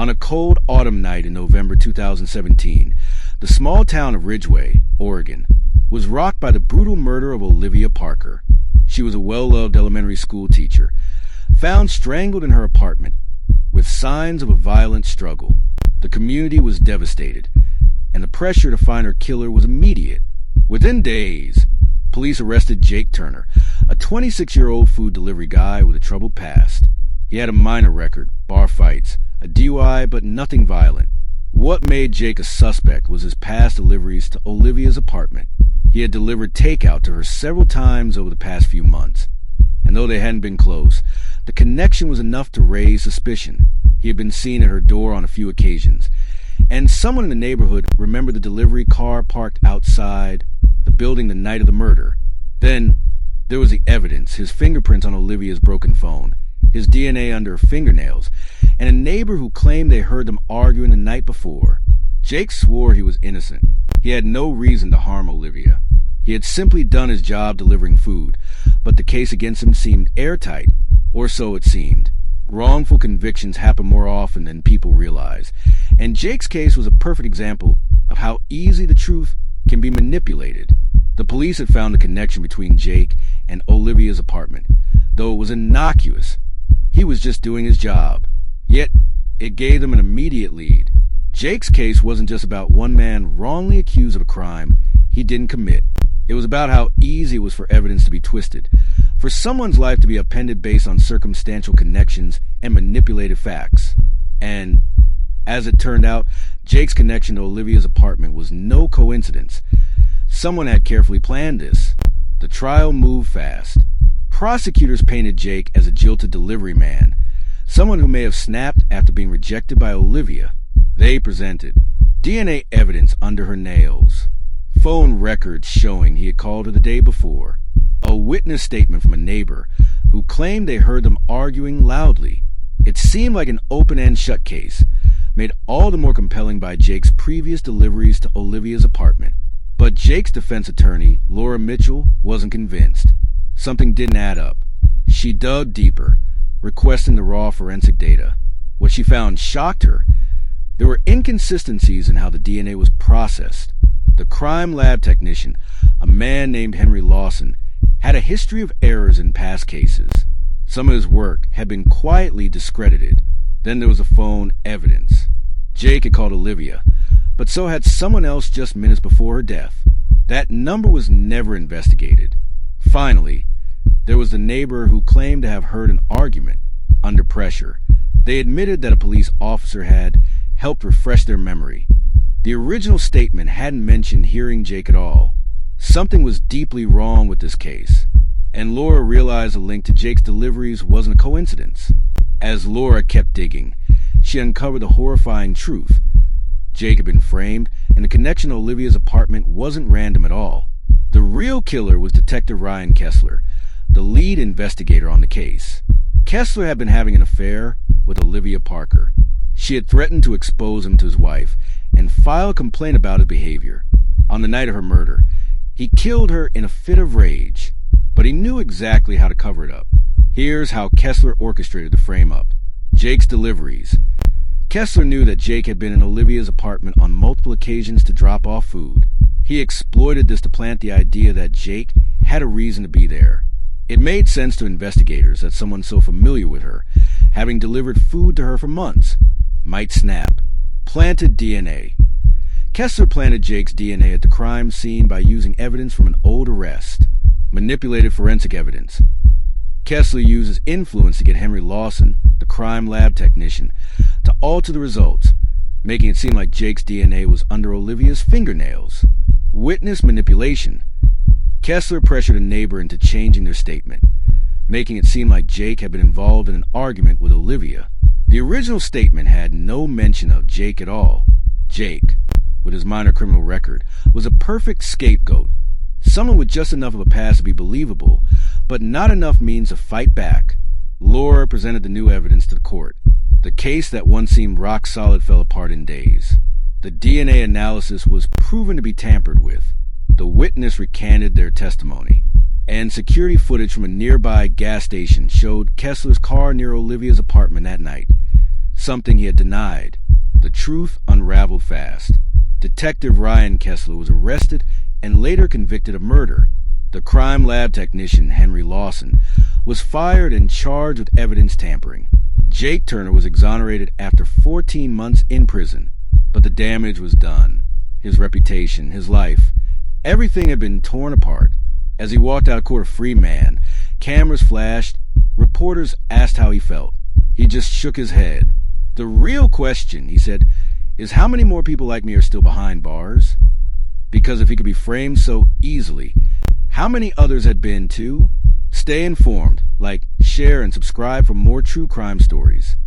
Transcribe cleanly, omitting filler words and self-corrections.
On a cold autumn night in November 2017, the small town of Ridgway, Oregon, was rocked by the brutal murder of Olivia Parker. She was a well-loved elementary school teacher, found strangled in her apartment, with signs of a violent struggle. The community was devastated, and the pressure to find her killer was immediate. Within days, police arrested Jake Turner, a 26-year-old food delivery guy with a troubled past. He had a minor record, bar fights, a DUI, but nothing violent. What made Jake a suspect was his past deliveries to Olivia's apartment. He had delivered takeout to her several times over the past few months, and though they hadn't been close, the connection was enough to raise suspicion. He had been seen at her door on a few occasions, and someone in the neighborhood remembered the delivery car parked outside the building the night of the murder. Then, there was the evidence, his fingerprints on Olivia's broken phone, his DNA under her fingernails, and a neighbor who claimed they heard them arguing the night before. Jake swore he was innocent. He had no reason to harm Olivia. He had simply done his job delivering food, but the case against him seemed airtight, or so it seemed. Wrongful convictions happen more often than people realize, and Jake's case was a perfect example of how easy the truth can be manipulated. The police had found a connection between Jake and Olivia's apartment, though it was innocuous. He was just doing his job. Yet, it gave them an immediate lead. Jake's case wasn't just about one man wrongly accused of a crime he didn't commit. It was about how easy it was for evidence to be twisted, for someone's life to be upended based on circumstantial connections and manipulated facts. And, as it turned out, Jake's connection to Olivia's apartment was no coincidence. Someone had carefully planned this. The trial moved fast. Prosecutors painted Jake as a jilted delivery man, someone who may have snapped after being rejected by Olivia. They presented DNA evidence under her nails, phone records showing he had called her the day before, a witness statement from a neighbor who claimed they heard them arguing loudly. It seemed like an open-and-shut case, made all the more compelling by Jake's previous deliveries to Olivia's apartment. But Jake's defense attorney, Laura Mitchell, wasn't convinced. Something didn't add up. She dug deeper, requesting the raw forensic data. What she found shocked her. There were inconsistencies in how the DNA was processed. The crime lab technician, a man named Henry Lawson, had a history of errors in past cases. Some of his work had been quietly discredited. Then there was the phone evidence. Jake had called Olivia, but so had someone else just minutes before her death. That number was never investigated. Finally, there was the neighbor who claimed to have heard an argument. Under pressure, they admitted that a police officer had helped refresh their memory. The original statement hadn't mentioned hearing Jake at all. Something was deeply wrong with this case, and Laura realized the link to Jake's deliveries wasn't a coincidence. As Laura kept digging, she uncovered the horrifying truth. Jake had been framed, and the connection to Olivia's apartment wasn't random at all. The real killer was Detective Ryan Kessler, the lead investigator on the case. Kessler had been having an affair with Olivia Parker. She had threatened to expose him to his wife and file a complaint about his behavior. On the night of her murder, he killed her in a fit of rage, but he knew exactly how to cover it up. Here's how Kessler orchestrated the frame-up. Jake's deliveries. Kessler knew that Jake had been in Olivia's apartment on multiple occasions to drop off food. He exploited this to plant the idea that Jake had a reason to be there. It made sense to investigators that someone so familiar with her, having delivered food to her for months, might snap. Planted DNA. Kessler planted Jake's DNA at the crime scene by using evidence from an old arrest. Manipulated forensic evidence. Kessler uses influence to get Henry Lawson, the crime lab technician, to alter the results, making it seem like Jake's DNA was under Olivia's fingernails. Witness manipulation. Kessler pressured a neighbor into changing their statement, making it seem like Jake had been involved in an argument with Olivia. The original statement had no mention of Jake at all. Jake, with his minor criminal record, was a perfect scapegoat. Someone with just enough of a past to be believable, but not enough means to fight back. Laura presented the new evidence to the court. The case that once seemed rock solid fell apart in days. The DNA analysis was proven to be tampered with. The witness recanted their testimony, and security footage from a nearby gas station showed Kessler's car near Olivia's apartment that night. something he had denied. The truth unraveled fast. Detective Ryan Kessler was arrested and later convicted of murder. The crime lab technician, Henry Lawson, was fired and charged with evidence tampering. Jake Turner was exonerated after 14 months in prison, but the damage was done. His reputation, his life, everything had been torn apart. As he walked out of court a free man, cameras flashed, reporters asked how he felt. He just shook his head. "The real question," he said, "is how many more people like me are still behind bars?" Because if he could be framed so easily, how many others had been too? Stay informed, like, share, and subscribe for more true crime stories.